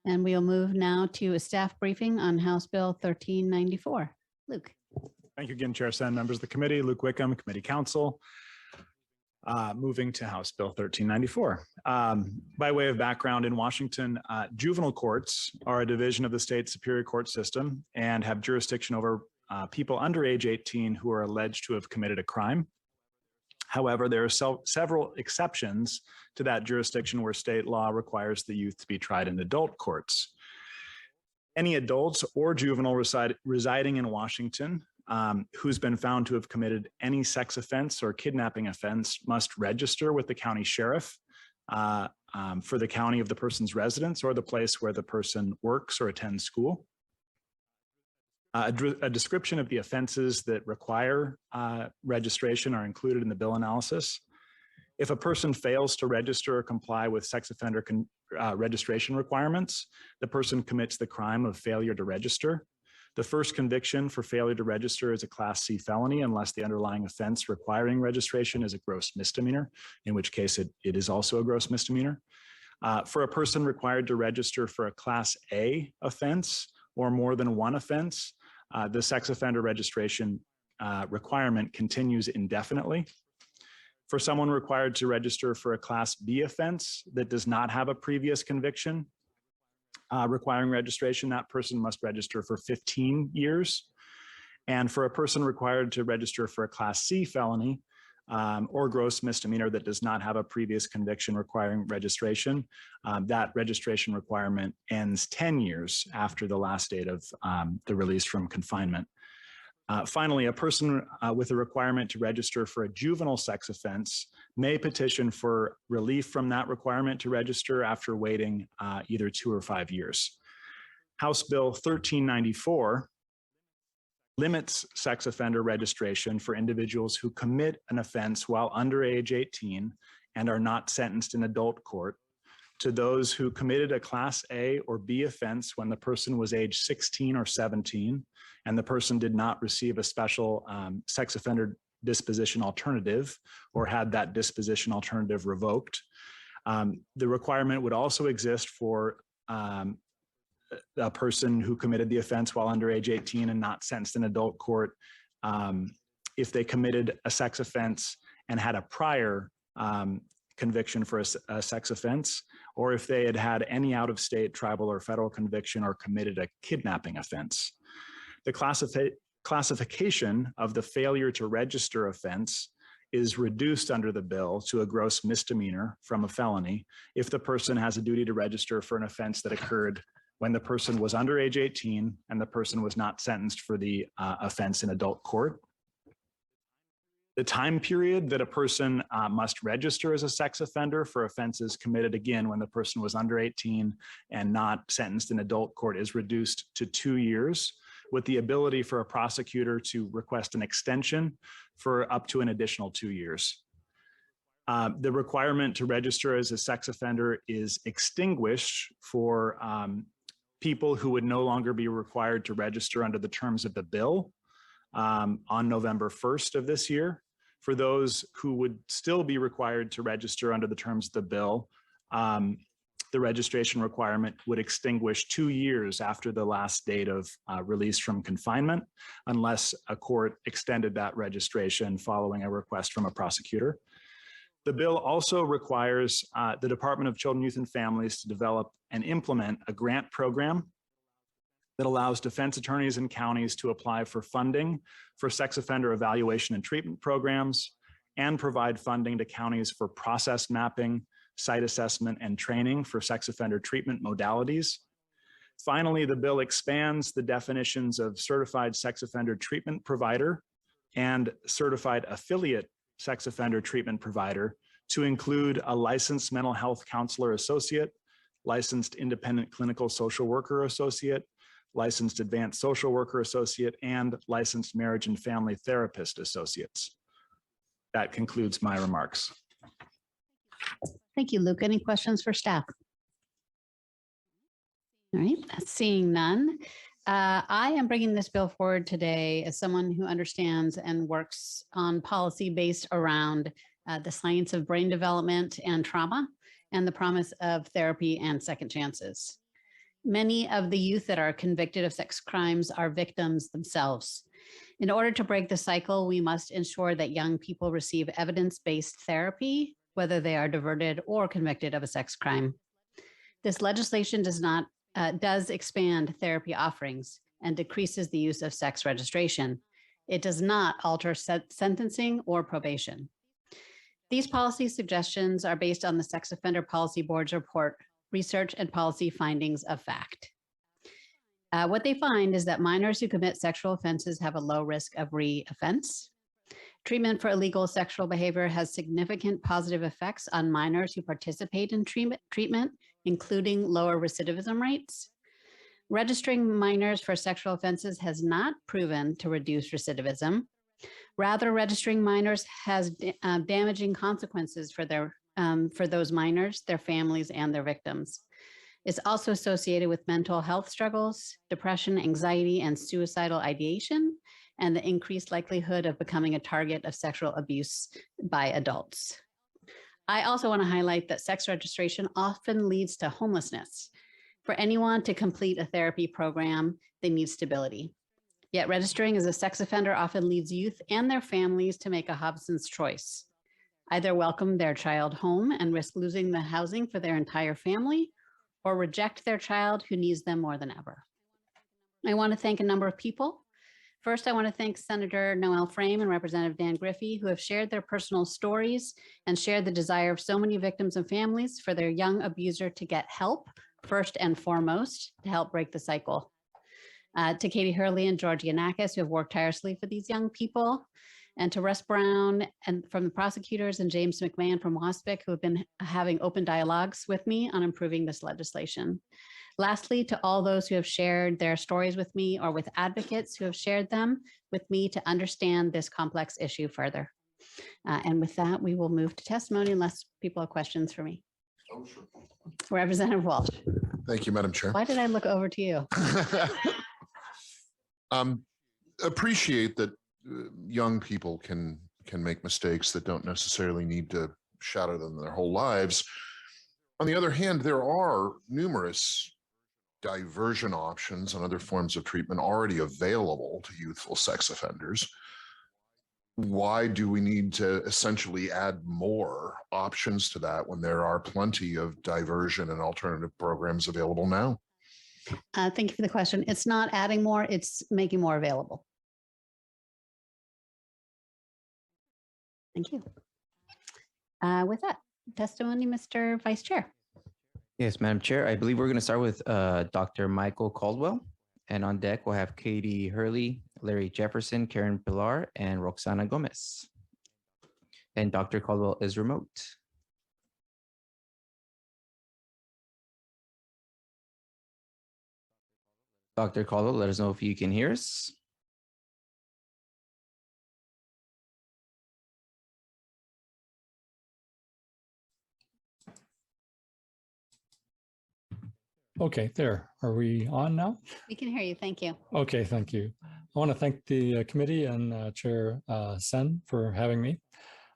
And we'll move now to a staff briefing on House Bill 1394. Luke. Thank you again, Chair Sen, members of the committee, Luke Wickham, committee counsel. Moving to House Bill 1394. By way of background, in Washington, juvenile courts are a division of the state superior court system and have jurisdiction over people under age 18 who are alleged to have committed a crime. However, there are several exceptions to that jurisdiction where state law requires the youth to be tried in adult courts. Any adults or juvenile residing in Washington who's been found to have committed any sex offense or kidnapping offense must register with the county sheriff for the county of the person's residence or the place where the person works or attends school. A description of the offenses that require registration are included in the bill analysis. If a person fails to register or comply with sex offender registration requirements, the person commits the crime of failure to register. The first conviction for failure to register is a Class C felony unless the underlying offense requiring registration is a gross misdemeanor, in which case it is also a gross misdemeanor. For a person required to register for a Class A offense or more than one offense, the sex offender registration requirement continues indefinitely. For someone required to register for a Class B offense that does not have a previous conviction requiring registration, that person must register for 15 years. And for a person required to register for a Class C felony or gross misdemeanor that does not have a previous conviction requiring registration, that registration requirement ends 10 years after the last date of the release from confinement. Finally, a person with a requirement to register for a juvenile sex offense may petition for relief from that requirement to register after waiting either 2 or 5 years. House Bill 1394 limits sex offender registration for individuals who commit an offense while under age 18 and are not sentenced in adult court to those who committed a Class A or B offense when the person was age 16 or 17 and the person did not receive a special sex offender disposition alternative or had that disposition alternative revoked. The requirement would also exist for a person who committed the offense while under age 18 and not sentenced in adult court if they committed a sex offense and had a prior conviction for a sex offense, or if they had had any out-of-state, tribal, or federal conviction or committed a kidnapping offense. The classification of the failure to register offense is reduced under the bill to a gross misdemeanor from a felony if the person has a duty to register for an offense that occurred when the person was under age 18 and the person was not sentenced for the offense in adult court. The time period that a person must register as a sex offender for offenses committed again when the person was under 18 and not sentenced in adult court is reduced to 2 years, with the ability for a prosecutor to request an extension for up to an additional 2 years. The requirement to register as a sex offender is extinguished for people who would no longer be required to register under the terms of the bill on November 1st of this year. For those who would still be required to register under the terms of the bill, the registration requirement would extinguish 2 years after the last date of release from confinement, unless a court extended that registration following a request from a prosecutor. The bill also requires the Department of Children, Youth, and Families to develop and implement a grant program that allows defense attorneys in counties to apply for funding for sex offender evaluation and treatment programs and provide funding to counties for process mapping, site assessment, and training for sex offender treatment modalities. Finally, the bill expands the definitions of certified sex offender treatment provider and certified affiliate sex offender treatment provider to include a licensed mental health counselor associate, licensed independent clinical social worker associate, licensed advanced social worker associate, and licensed marriage and family therapist associates. That concludes my remarks. Thank you, Luke. Any questions for staff? All right, seeing none. I am bringing this bill forward today as someone who understands and works on policy based around the science of brain development and trauma and the promise of therapy and second chances. Many of the youth that are convicted of sex crimes are victims themselves. In order to break the cycle, we must ensure that young people receive evidence-based therapy, whether they are diverted or convicted of a sex crime. This legislation does expand therapy offerings and decreases the use of sex registration. It does not alter sentencing or probation. These policy suggestions are based on the Sex Offender Policy Board's report, Research and Policy Findings of Fact. What they find is that minors who commit sexual offenses have a low risk of re-offense. Treatment for illegal sexual behavior has significant positive effects on minors who participate in treatment, including lower recidivism rates. Registering minors for sexual offenses has not proven to reduce recidivism. Rather, registering minors has damaging consequences for those minors, their families, and their victims. It's also associated with mental health struggles, depression, anxiety, and suicidal ideation, and the increased likelihood of becoming a target of sexual abuse by adults. I also want to highlight that sex registration often leads to homelessness. For anyone to complete a therapy program, they need stability. Yet registering as a sex offender often leads youth and their families to make a Hobson's choice. Either welcome their child home and risk losing the housing for their entire family, or reject their child who needs them more than ever. I want to thank a number of people. First, I want to thank Senator Noel Frame and Representative Dan Griffey, who have shared their personal stories and shared the desire of so many victims and families for their young abuser to get help, first and foremost, to help break the cycle. To Katie Hurley and George Yanakis, who have worked tirelessly for these young people, and to Russ Brown and from the prosecutors and James McMahon from WASPIC, who have been having open dialogues with me on improving this legislation. Lastly, to all those who have shared their stories with me or with advocates who have shared them with me to understand this complex issue further. And with that, we will move to testimony unless people have questions for me. Oh, sure. Representative Walsh. Thank you, Madam Chair. Why did I look over to you? Appreciate that young people can make mistakes that don't necessarily need to shadow them their whole lives. On the other hand, there are numerous diversion options and other forms of treatment already available to youthful sex offenders. Why do we need to essentially add more options to that when there are plenty of diversion and alternative programs available now? Thank you for the question. It's not adding more, it's making more available. Thank you. With that, testimony, Mr. Vice Chair. Yes, Madam Chair, I believe we're going to start with Dr. Michael Caldwell. And on deck, we'll have Katie Hurley, Larry Jefferson, Karen Pilar, and Roxana Gomez. And Dr. Caldwell is remote. Dr. Caldwell, let us know if you can hear us. Okay, there. Are we on now? We can hear you. Thank you. Okay, thank you. I want to thank the committee and Chair Sen for having me.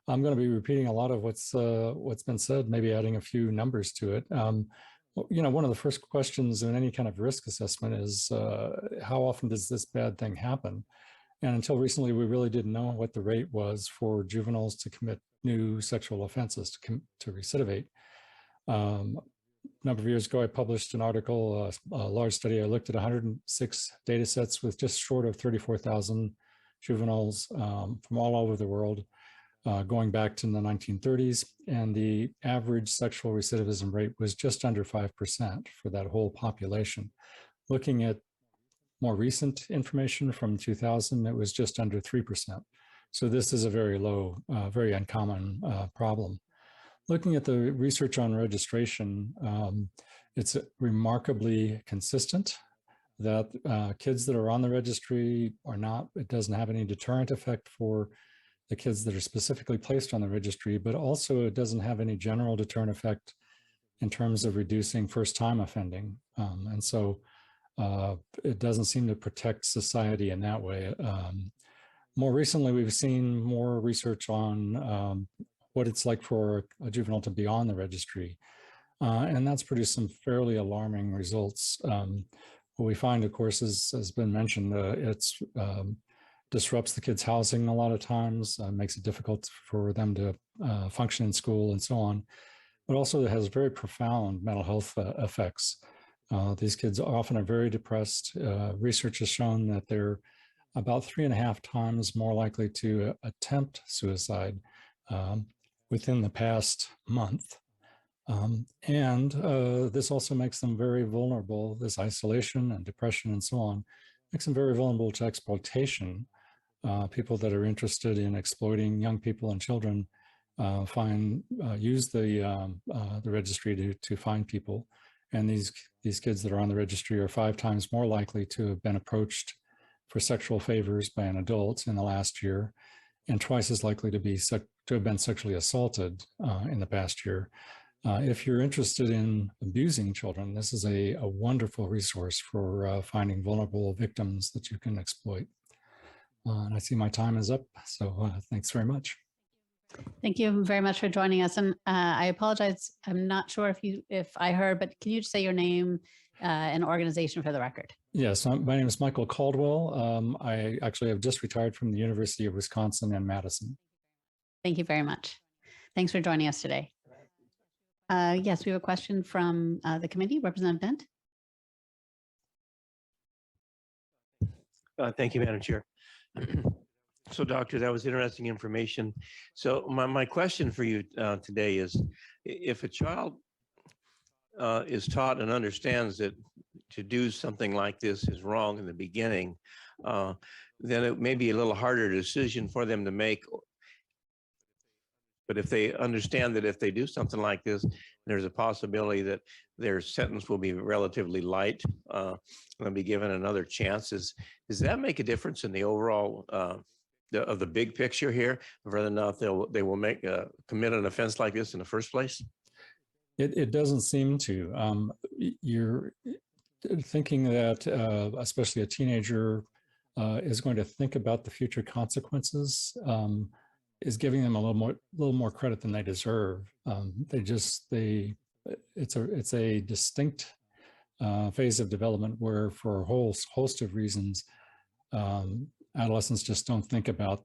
I'm going to be repeating a lot of what's been said, maybe adding a few numbers to it. You know, one of the first questions in any kind of risk assessment is how often does this bad thing happen? And until recently, we really didn't know what the rate was for juveniles to commit new sexual offenses, to recidivate. A number of years ago, I published an article, a large study. I looked at 106 data sets with just short of 34,000 juveniles from all over the world, going back to the 1930s. And the average sexual recidivism rate was just under 5% for that whole population. Looking at more recent information from 2000, it was just under 3%. So this is a very low, very uncommon problem. Looking at the research on registration, it's remarkably consistent that kids that are on the registry are not, it doesn't have any deterrent effect for the kids that are specifically placed on the registry, but also it doesn't have any general deterrent effect in terms of reducing first-time offending. And so it doesn't seem to protect society in that way. More recently, we've seen more research on what it's like for a juvenile to be on the registry. And that's produced some fairly alarming results. What we find, of course, has been mentioned, it's disrupts the kids' housing a lot of times, makes it difficult for them to function in school and so on, but also it has very profound mental health effects. These kids often are very depressed. Research has shown that they're about 3.5 times more likely to attempt suicide within the past month. This also makes them very vulnerable. This isolation and depression and so on makes them very vulnerable to exploitation. People that are interested in exploiting young people and children use the registry to find people. And these kids that are on the registry are 5 times more likely to have been approached for sexual favors by an adult in the last year, and twice as likely to have been sexually assaulted in the past year. If you're interested in abusing children, this is a wonderful resource for finding vulnerable victims that you can exploit. And I see my time is up, so thanks very much. Thank you very much for joining us. And I apologize, I'm not sure if I heard, but can you just say your name and organization for the record? Yes, my name is Michael Caldwell. I actually have just retired from the University of Wisconsin in Madison. Thank you very much. Thanks for joining us today. Yes, we have a question from the committee, Representative Dent. Thank you, Madam Chair. So, doctor, that was interesting information. So my question for you today is, if a child is taught and understands that to do something like this is wrong in the beginning, then it may be a little harder decision for them to make. But if they understand that if they do something like this, there's a possibility that their sentence will be relatively light, and be given another chance. Does that make a difference in the overall of the big picture here, whether or not they will commit an offense like this in the first place? It doesn't seem to. You're thinking that especially a teenager is going to think about the future consequences. Is giving them a little more credit than they deserve. It's a distinct phase of development where, for a whole host of reasons, adolescents just don't think about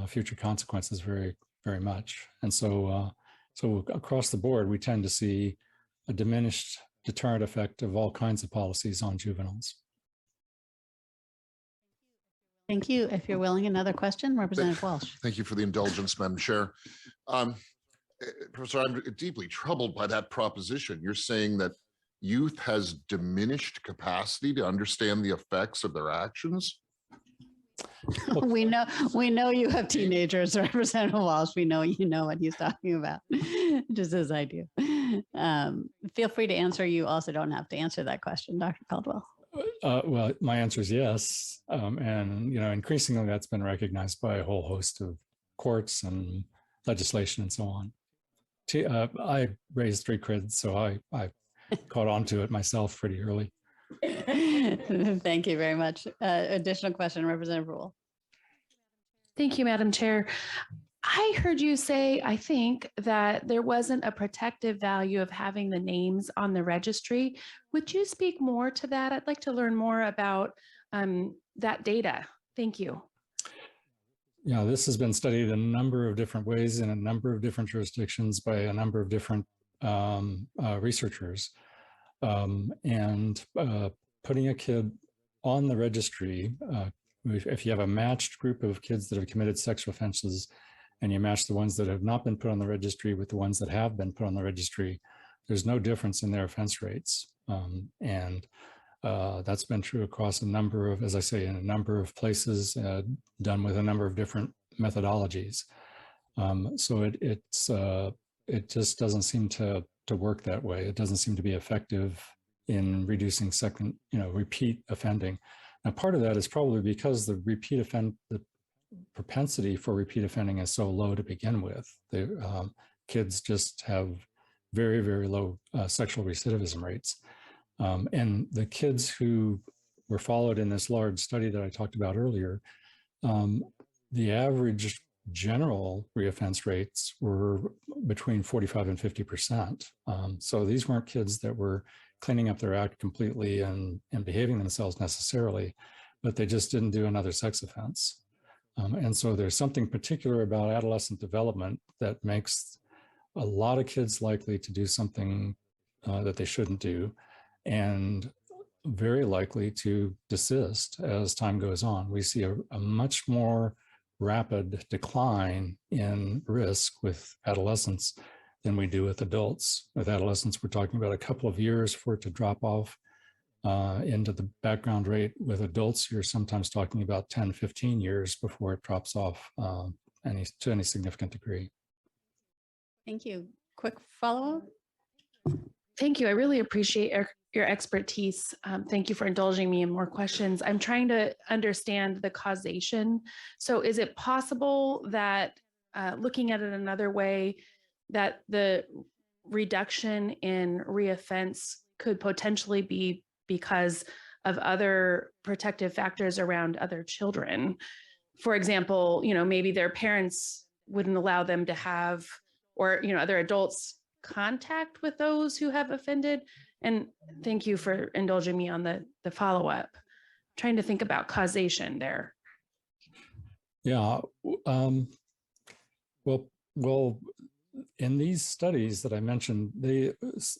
future consequences very, very much. And so across the board, we tend to see a diminished deterrent effect of all kinds of policies on juveniles. Thank you. If you're willing, another question, Representative Walsh. Thank you for the indulgence, Madam Chair. Professor, I'm deeply troubled by that proposition. You're saying that youth has diminished capacity to understand the effects of their actions? We know you have teenagers, Representative Walsh. We know you know what he's talking about, just as I do. Feel free to answer. You also don't have to answer that question, Dr. Caldwell. Well, my answer is yes. And, increasingly that's been recognized by a whole host of courts and legislation and so on. I raised 3 kids, so I caught on to it myself pretty early. Thank you very much. Additional question, Representative Rule. Thank you, Madam Chair. I heard you say, I think, that there wasn't a protective value of having the names on the registry. Would you speak more to that? I'd like to learn more about that data. Thank you. Yeah, this has been studied a number of different ways in a number of different jurisdictions by a number of different researchers. Putting a kid on the registry, if you have a matched group of kids that have committed sexual offenses, and you match the ones that have not been put on the registry with the ones that have been put on the registry, there's no difference in their offense rates. That's been true across a number of, as I say, in a number of places, done with a number of different methodologies. So it just doesn't seem to work that way. It doesn't seem to be effective in reducing repeat offending. Now, part of that is probably because the propensity for repeat offending is so low to begin with. The kids just have very, very low sexual recidivism rates. And the kids who were followed in this large study that I talked about earlier, the average general reoffense rates were between 45 and 50%. So these weren't kids that were cleaning up their act completely and behaving themselves necessarily, but they just didn't do another sex offense. And so there's something particular about adolescent development that makes a lot of kids likely to do something that they shouldn't do, and very likely to desist as time goes on. We see a much more rapid decline in risk with adolescents than we do with adults. With adolescents, we're talking about a couple of years for it to drop off into the background rate. With adults, you're sometimes talking about 10, 15 years before it drops off to any significant degree. Thank you. Quick follow-up? Thank you. I really appreciate your expertise. Thank you for indulging me in more questions. I'm trying to understand the causation. So is it possible that, looking at it another way, that the reduction in reoffense could potentially be because of other protective factors around other children? For example, maybe their parents wouldn't allow them to have, or, other adults contact with those who have offended. And thank you for indulging me on the follow-up. Trying to think about causation there. Yeah. Well, in these studies that I mentioned,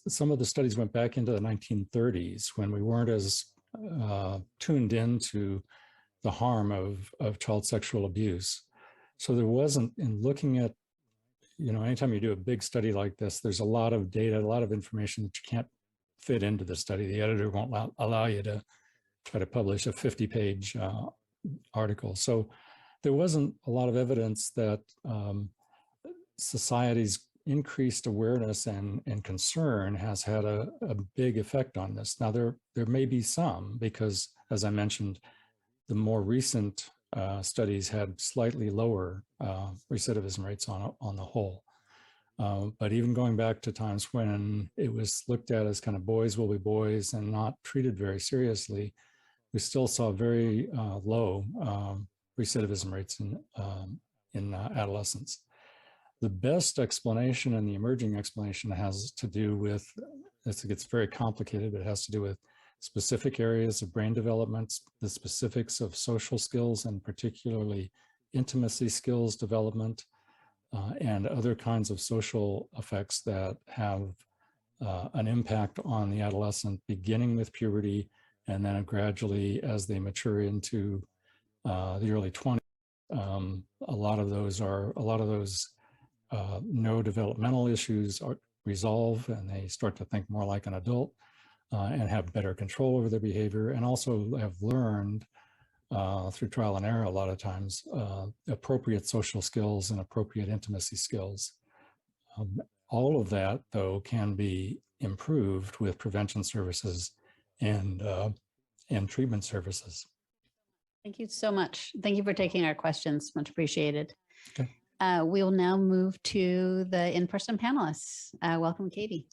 some of the studies went back into the 1930s when we weren't as tuned into the harm of child sexual abuse. So there wasn't, in looking at, anytime you do a big study like this, there's a lot of data, a lot of information that you can't fit into the study. The editor won't allow you to try to publish a 50-page article. So there wasn't a lot of evidence that society's increased awareness and concern has had a big effect on this. Now, there may be some, because as I mentioned, the more recent studies had slightly lower recidivism rates on the whole. But even going back to times when it was looked at as kind of boys will be boys and not treated very seriously, we still saw very low recidivism rates in adolescence. The best explanation and the emerging explanation has to do with, it gets very complicated, but it has to do with specific areas of brain development, the specifics of social skills, and particularly intimacy skills development, and other kinds of social effects that have an impact on the adolescent, beginning with puberty, and then gradually as they mature into the early 20s. A lot of those neurodevelopmental issues are resolve, and they start to think more like an adult and have better control over their behavior, and also have learned through trial and error a lot of times appropriate social skills and appropriate intimacy skills. All of that, though, can be improved with prevention services and treatment services. Thank you so much. Thank you for taking our questions. Much appreciated. Okay. We will now move to the in-person panelists. Welcome, Katie.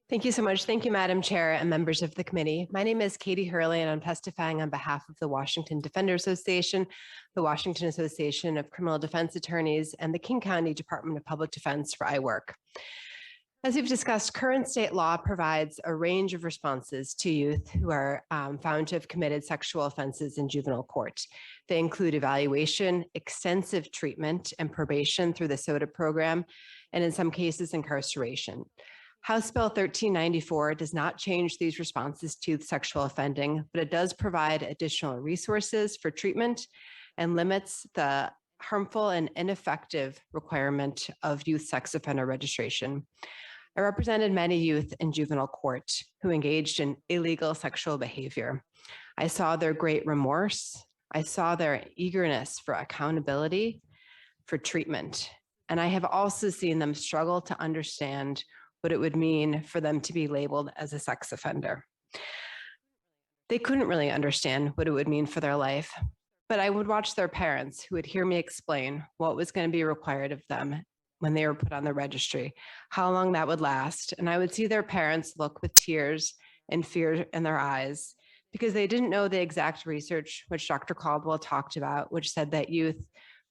Thank you so much. Thank you, Madam Chair and members of the committee. My name is Katie Hurley, and I'm testifying on behalf of the Washington Defender Association, the Washington Association of Criminal Defense Attorneys, and the King County Department of Public Defense, where I work. As we've discussed, current state law provides a range of responses to youth who are found to have committed sexual offenses in juvenile court. They include evaluation, extensive treatment, and probation through the SOTA program, and in some cases, incarceration. House Bill 1394 does not change these responses to youth sexual offending, but it does provide additional resources for treatment and limits the harmful and ineffective requirement of youth sex offender registration. I represented many youth in juvenile court who engaged in illegal sexual behavior. I saw their great remorse. I saw their eagerness for accountability, for treatment. And I have also seen them struggle to understand what it would mean for them to be labeled as a sex offender. They couldn't really understand what it would mean for their life, but I would watch their parents who would hear me explain what was going to be required of them when they were put on the registry, how long that would last. And I would see their parents look with tears and fear in their eyes because they didn't know the exact research which Dr. Caldwell talked about, which said that youth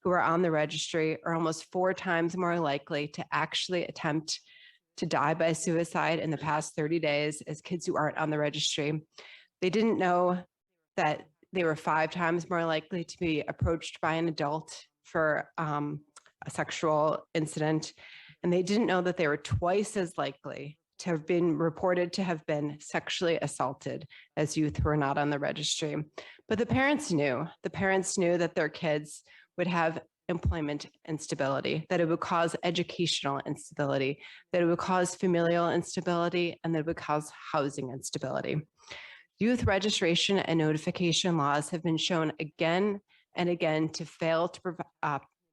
who are on the registry are almost 4 times more likely to actually attempt to die by suicide in the past 30 days as kids who aren't on the registry. They didn't know that they were 5 times more likely to be approached by an adult for a sexual incident. And they didn't know that they were twice as likely to have been reported to have been sexually assaulted as youth who are not on the registry. But the parents knew that their kids would have employment instability, that it would cause educational instability, that it would cause familial instability, and that it would cause housing instability. Youth registration and notification laws have been shown again and again to fail to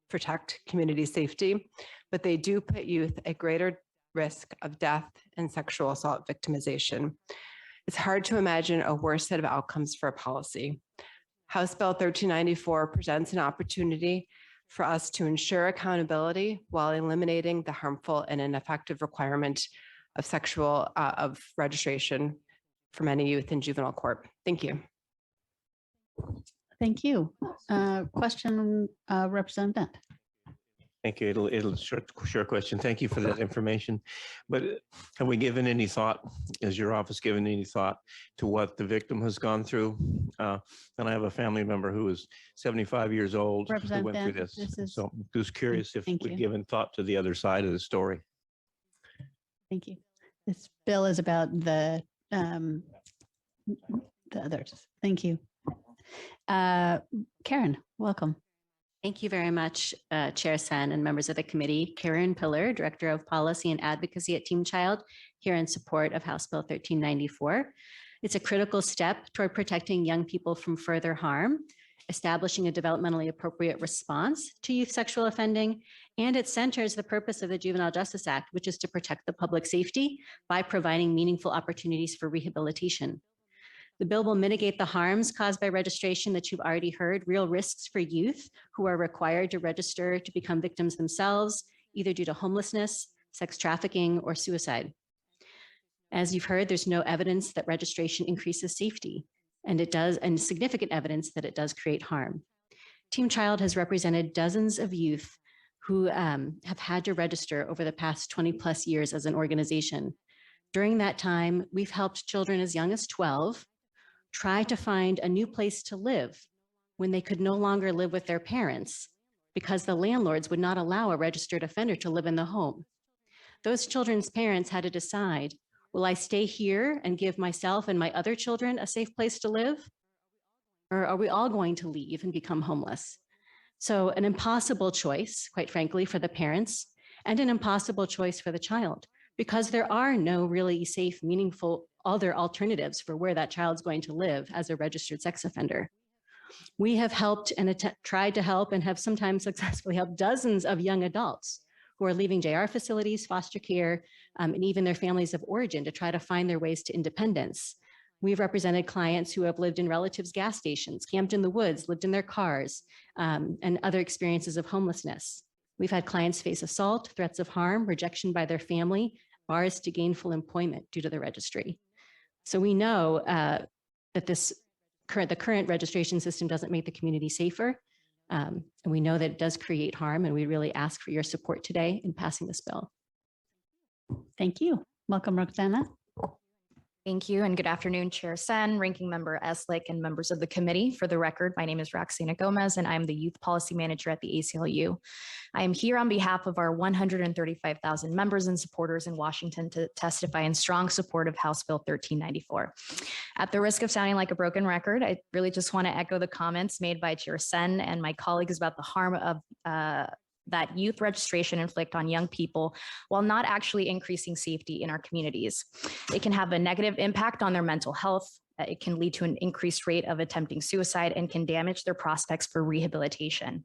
protect community safety, but they do put youth at greater risk of death and sexual assault victimization. It's hard to imagine a worse set of outcomes for a policy. House Bill 1394 presents an opportunity for us to ensure accountability while eliminating the harmful and ineffective requirement of registration for many youth in juvenile court. Thank you. Thank you. Question, Representative Dent. Thank you. It'll short question. Thank you for that information. But have we given any thought, has your office given any thought to what the victim has gone through? And I have a family member who is 75 years old who went through this. So just curious if we've given thought to the other side of the story. Thank you. This bill is about the others. Thank you. Karen, welcome. Thank you very much, Chair Sen and members of the committee. Karen Pillar, Director of Policy and Advocacy at Team Child, here in support of House Bill 1394. It's a critical step toward protecting young people from further harm, establishing a developmentally appropriate response to youth sexual offending, and it centers the purpose of the Juvenile Justice Act, which is to protect the public safety by providing meaningful opportunities for rehabilitation. The bill will mitigate the harms caused by registration that you've already heard, real risks for youth who are required to register to become victims themselves, either due to homelessness, sex trafficking, or suicide. As you've heard, there's no evidence that registration increases safety, and it does, and significant evidence that it does create harm. Team Child has represented dozens of youth who have had to register over the past 20 plus years as an organization. During that time, we've helped children as young as 12 try to find a new place to live when they could no longer live with their parents because the landlords would not allow a registered offender to live in the home. Those children's parents had to decide, will I stay here and give myself and my other children a safe place to live? Or are we all going to leave and become homeless? So an impossible choice, quite frankly, for the parents, and an impossible choice for the child, because there are no really safe, meaningful other alternatives for where that child's going to live as a registered sex offender. We have helped and tried to help and have sometimes successfully helped dozens of young adults who are leaving JR facilities, foster care, and even their families of origin to try to find their ways to independence. We've represented clients who have lived in relatives' gas stations, camped in the woods, lived in their cars, and other experiences of homelessness. We've had clients face assault, threats of harm, rejection by their family, bars to gainful employment due to the registry. So we know that the current registration system doesn't make the community safer. And we know that it does create harm, and we really ask for your support today in passing this bill. Thank you. Welcome, Roxana. Thank you, and good afternoon, Chair Sen, Ranking Member Eslick, and members of the committee. For the record, my name is Roxana Gomez, and I'm the Youth Policy Manager at the ACLU. I am here on behalf of our 135,000 members and supporters in Washington to testify in strong support of House Bill 1394. At the risk of sounding like a broken record, I really just want to echo the comments made by Chair Sen and my colleagues about the harm of that youth registration inflict on young people while not actually increasing safety in our communities. It can have a negative impact on their mental health. It can lead to an increased rate of attempting suicide and can damage their prospects for rehabilitation.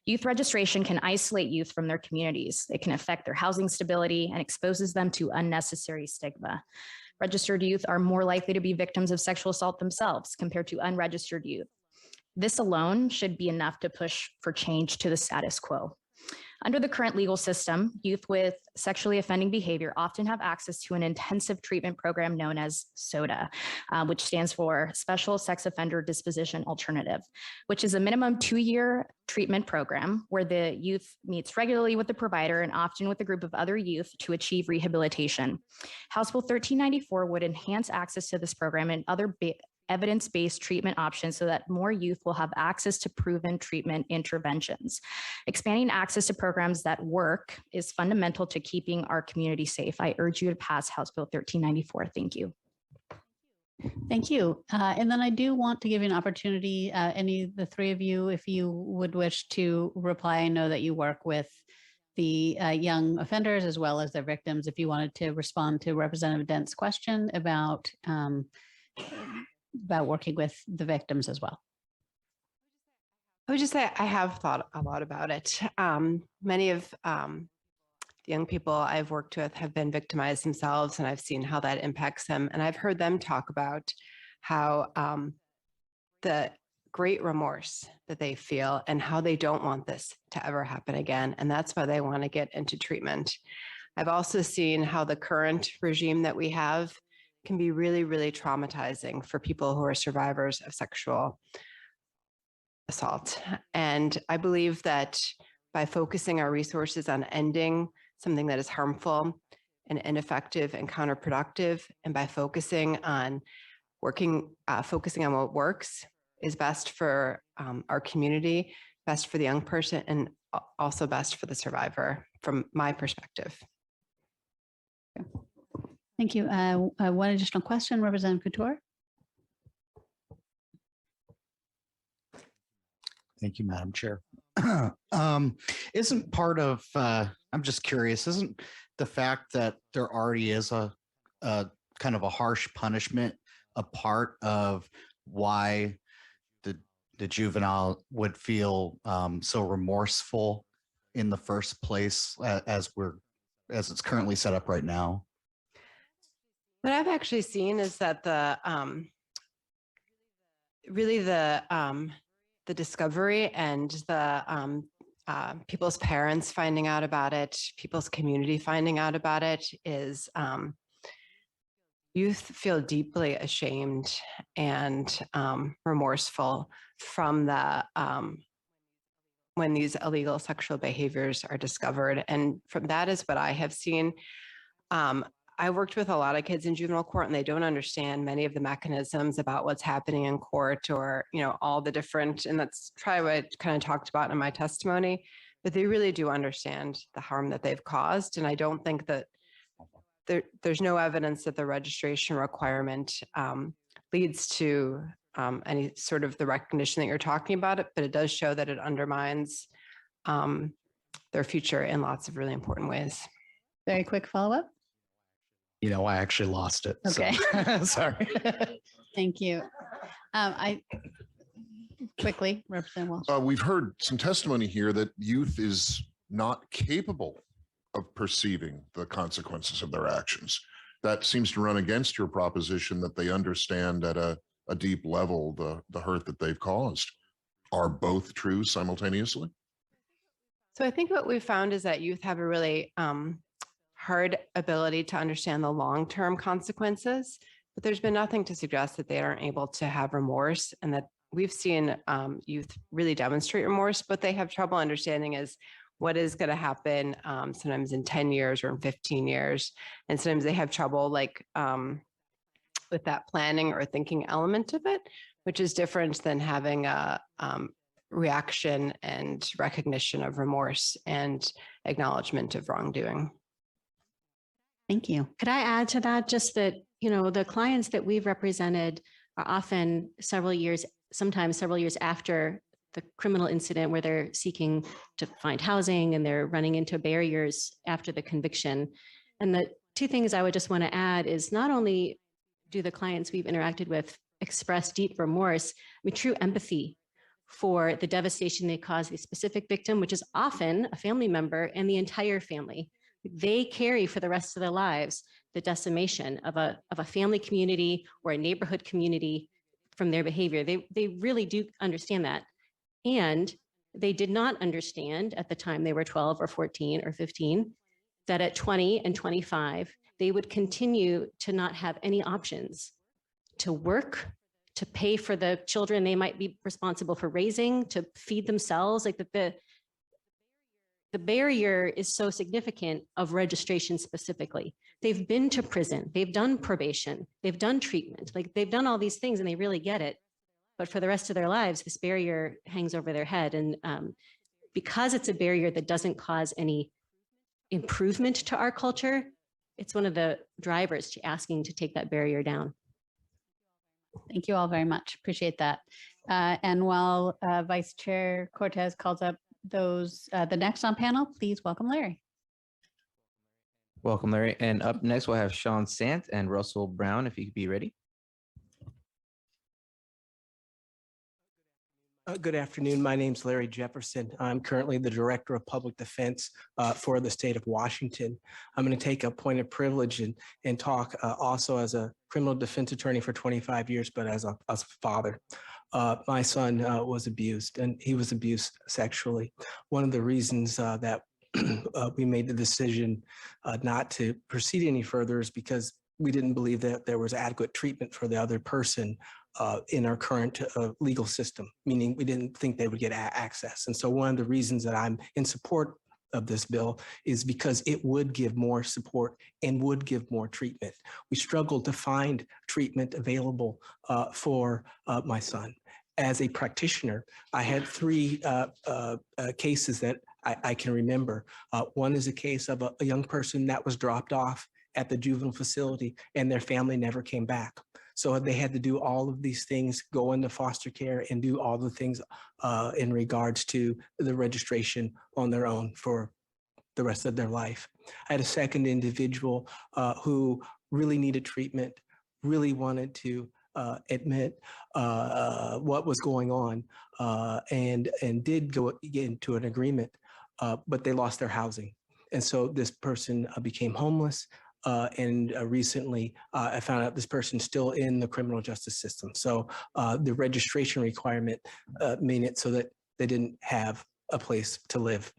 Youth registration can isolate youth from their communities. It can affect their housing stability and exposes them to unnecessary stigma. Registered youth are more likely to be victims of sexual assault themselves compared to unregistered youth. This alone should be enough to push for change to the status quo. Under the current legal system, youth with sexually offending behavior often have access to an intensive treatment program known as SOTA, which stands for Special Sex Offender Disposition Alternative, which is a minimum 2-year treatment program where the youth meets regularly with the provider and often with a group of other youth to achieve rehabilitation. House Bill 1394 would enhance access to this program and other evidence-based treatment options so that more youth will have access to proven treatment interventions. Expanding access to programs that work is fundamental to keeping our community safe. I urge you to pass House Bill 1394. Thank you. Thank you. And then I do want to give you an opportunity, the three of you, if you would wish to reply. I know that you work with the young offenders as well as their victims. If you wanted to respond to Representative Dent's question about working with the victims as well. I would just say I have thought a lot about it. Many of the young people I've worked with have been victimized themselves, and I've seen how that impacts them. And I've heard them talk about how the great remorse that they feel and how they don't want this to ever happen again. And that's why they want to get into treatment. I've also seen how the current regime that we have can be really, really traumatizing for people who are survivors of sexual assault. And I believe that by focusing our resources on ending something that is harmful and ineffective and counterproductive, and by focusing on focusing on what works, is best for our community, best for the young person, and also best for the survivor from my perspective. Thank you. One additional question, Representative Couture. Thank you, Madam Chair. Isn't part of, I'm just curious, isn't the fact that there already is a kind of a harsh punishment a part of why the juvenile would feel so remorseful in the first place as it's currently set up right now? What I've actually seen is that the discovery and the people's parents finding out about it, people's community finding out about it is youth feel deeply ashamed and remorseful from the when these illegal sexual behaviors are discovered. And from that is what I have seen. I worked with a lot of kids in juvenile court, and they don't understand many of the mechanisms about what's happening in court, or, all the different, and that's probably what I kind of talked about in my testimony, but they really do understand the harm that they've caused. And I don't think that there's no evidence that the registration requirement leads to any sort of the recognition that you're talking about it, but it does show that it undermines their future in lots of really important ways. Very quick follow-up. I actually lost it. Okay. So. Sorry. Thank you. Quickly, Representative Walsh. We've heard some testimony here that youth is not capable of perceiving the consequences of their actions. That seems to run against your proposition that they understand at a deep level the hurt that they've caused. Are both true simultaneously? So I think what we found is that youth have a really hard ability to understand the long-term consequences, but there's been nothing to suggest that they aren't able to have remorse, and that we've seen youth really demonstrate remorse, but they have trouble understanding is what is going to happen sometimes in 10 years or in 15 years. And sometimes they have trouble with that planning or thinking element of it, which is different than having a reaction and recognition of remorse and acknowledgement of wrongdoing. Thank you. Could I add to that just that, the clients that we've represented are often sometimes several years after the criminal incident, where they're seeking to find housing and they're running into barriers after the conviction. And the two things I would just want to add is not only do the clients we've interacted with express deep remorse, true empathy for the devastation they cause the specific victim, which is often a family member and the entire family. They carry for the rest of their lives the decimation of a family community or a neighborhood community from their behavior. They really do understand that. And They did not understand at the time they were 12 or 14 or 15 that at 20 and 25, they would continue to not have any options to work, to pay for the children they might be responsible for raising, to feed themselves. Like the barrier is so significant of registration specifically. They've been to prison, they've done probation, they've done treatment, like they've done all these things and they really get it. But for the rest of their lives, this barrier hangs over their head. And because it's a barrier that doesn't cause any improvement to our culture, it's one of the drivers to asking to take that barrier down. Thank you all very much. Appreciate that. And while Vice Chair Cortez calls up those, the next on panel, please welcome Larry. Welcome, Larry. And up next, we'll have Sean Sant and Russell Brown, if you could be ready. Good afternoon. My name's Larry Jefferson. I'm currently the Director of Public Defense for the state of Washington. I'm going to take a point of privilege and talk also as a criminal defense attorney for 25 years, but as a father. My son was abused, and he was abused sexually. One of the reasons that we made the decision not to proceed any further is because we didn't believe that there was adequate treatment for the other person in our current legal system, meaning we didn't think they would get access. And so one of the reasons that I'm in support of this bill is because it would give more support and would give more treatment. We struggled to find treatment available for my son. As a practitioner, I had three cases that I can remember. One is a case of a young person that was dropped off at the juvenile facility and their family never came back. So they had to do all of these things, go into foster care and do all the things in regards to the registration on their own for the rest of their life. I had a second individual who really needed treatment, really wanted to admit what was going on and did get into an agreement, but they lost their housing. And so this person became homeless. And recently, I found out this person's still in the criminal justice system. So the registration requirement made it so that they didn't have a place to live.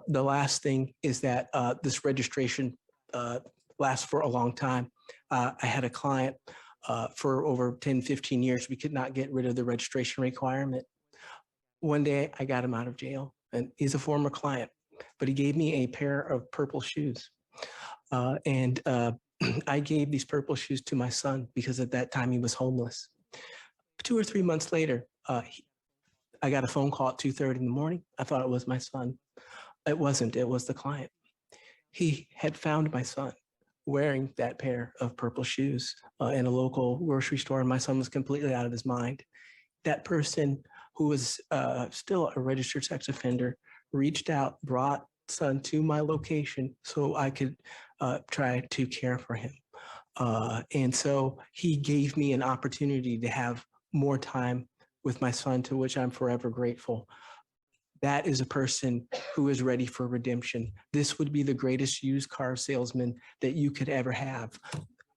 The last thing is that this registration lasts for a long time. I had a client for over 10, 15 years. We could not get rid of the registration requirement. One day, I got him out of jail, and he's a former client, but he gave me a pair of purple shoes. And I gave these purple shoes to my son because at that time he was homeless. 2 or 3 months later, I got a phone call at 2:30 in the morning. I thought it was my son. It wasn't, it was the client. He had found my son wearing that pair of purple shoes in a local grocery store, and my son was completely out of his mind. That person, who was still a registered sex offender, reached out, brought son to my location so I could try to care for him. And so he gave me an opportunity to have more time with my son, to which I'm forever grateful. That is a person who is ready for redemption. This would be the greatest used car salesman that you could ever have.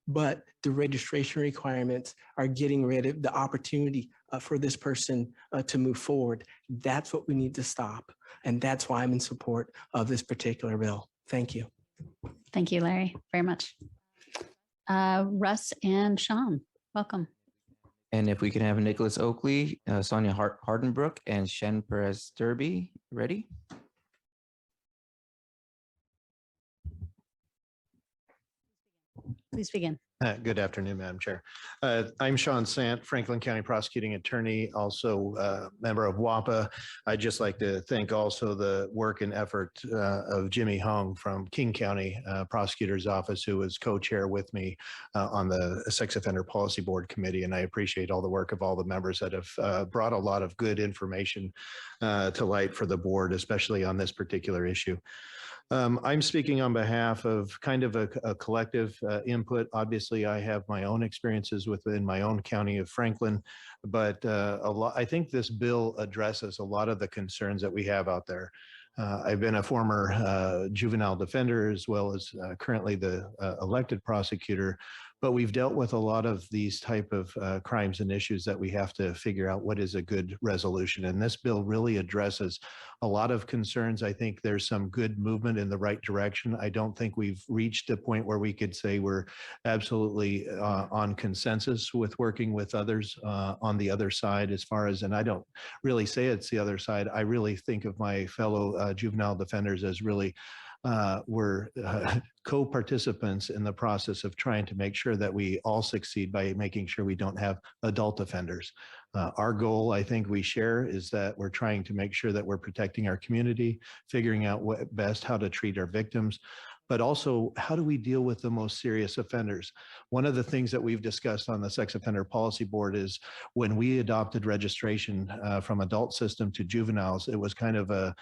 But the registration requirements are getting rid of the opportunity for this person to move forward. That's what we need to stop. And that's why I'm in support of this particular bill. Thank you. Thank you, Larry, very much. Russ and Sean, welcome. And if we can have Nicholas Oakley, Sonia Hardenbrook, and Shen Perez Derby ready. Please begin. Good afternoon, Madam Chair. I'm Sean Sant, Franklin County Prosecuting Attorney, also a member of WAPA. I'd just like to thank also the work and effort of Jimmy Hung from King County Prosecutor's Office, who was co-chair with me on the Sex Offender Policy Board Committee. And I appreciate all the work of all the members that have brought a lot of good information to light for the board, especially on this particular issue. I'm speaking on behalf of kind of a collective input. Obviously, I have my own experiences within my own county of Franklin, but I think this bill addresses a lot of the concerns that we have out there. I've been a former juvenile defender as well as currently the elected prosecutor, but we've dealt with a lot of these type of crimes and issues that we have to figure out what is a good resolution. And this bill really addresses a lot of concerns. I think there's some good movement in the right direction. I don't think we've reached a point where we could say we're absolutely on consensus with working with others on the other side as far as, and I don't really say it's the other side. I really think of my fellow juvenile defenders as really we're co-participants in the process of trying to make sure that we all succeed by making sure we don't have adult offenders. Our goal, I think we share, is that we're trying to make sure that we're protecting our community, figuring out what best how to treat our victims, but also how do we deal with the most serious offenders? One of the things that we've discussed on the Sex Offender Policy Board is when we adopted registration from adult system to juveniles, it was kind of a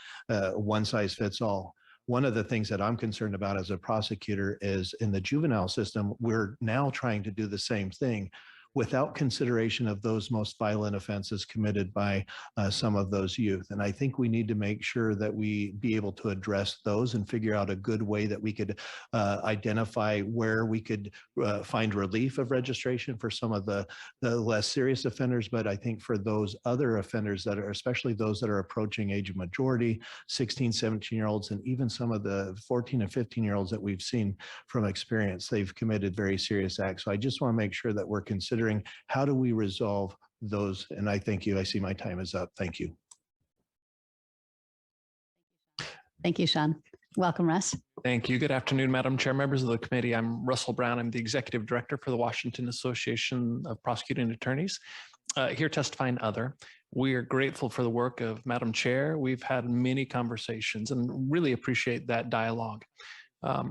one size fits all. One of the things that I'm concerned about as a prosecutor is in the juvenile system, we're now trying to do the same thing without consideration of those most violent offenses committed by some of those youth. And I think we need to make sure that we be able to address those and figure out a good way that we could identify where we could find relief of registration for some of the less serious offenders. But I think for those other offenders that are, especially those that are approaching age of majority, 16, 17-year-olds, and even some of the 14 and 15-year-olds that we've seen from experience, they've committed very serious acts. So I just want to make sure that we're considering how do we resolve those. And I thank you. I see my time is up. Thank you. Thank you, Sean. Welcome, Russ. Thank you. Good afternoon, Madam Chair, members of the committee. I'm Russell Brown. I'm the Executive Director for the Washington Association of Prosecuting Attorneys. Here testifying other. We are grateful for the work of Madam Chair. We've had many conversations and really appreciate that dialogue.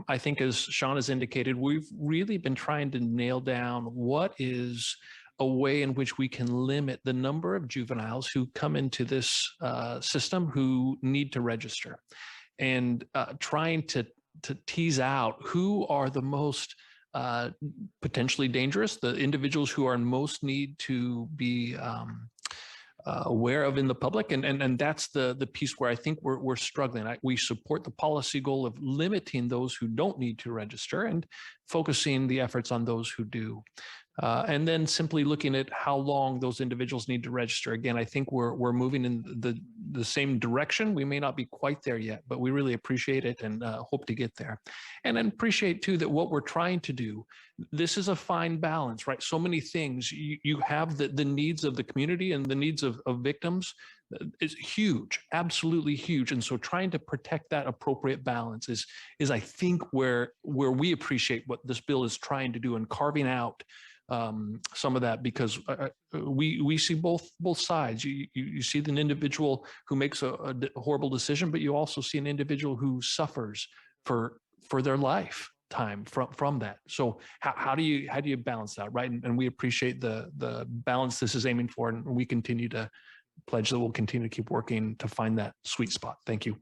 I think as Sean has indicated, we've really been trying to nail down what is a way in which we can limit the number of juveniles who come into this system who need to register, and trying to tease out who are the most potentially dangerous, the individuals who are in most need to be aware of in the public, and that's the piece where I think we're struggling. We support the policy goal of limiting those who don't need to register and focusing the efforts on those who do. And then simply looking at how long those individuals need to register. Again, I think we're moving in the same direction. We may not be quite there yet, but we really appreciate it and hope to get there. And then appreciate too that what we're trying to do, this is a fine balance, right? So many things. You have the needs of the community and the needs of victims is huge, absolutely huge. And so trying to protect that appropriate balance is I think where we appreciate what this bill is trying to do and carving out some of that, because we see both sides. You see an individual who makes a horrible decision, but you also see an individual who suffers for their lifetime from that. So how do you balance that, right? And we appreciate the balance this is aiming for, and we continue to pledge that we'll continue to keep working to find that sweet spot. Thank you.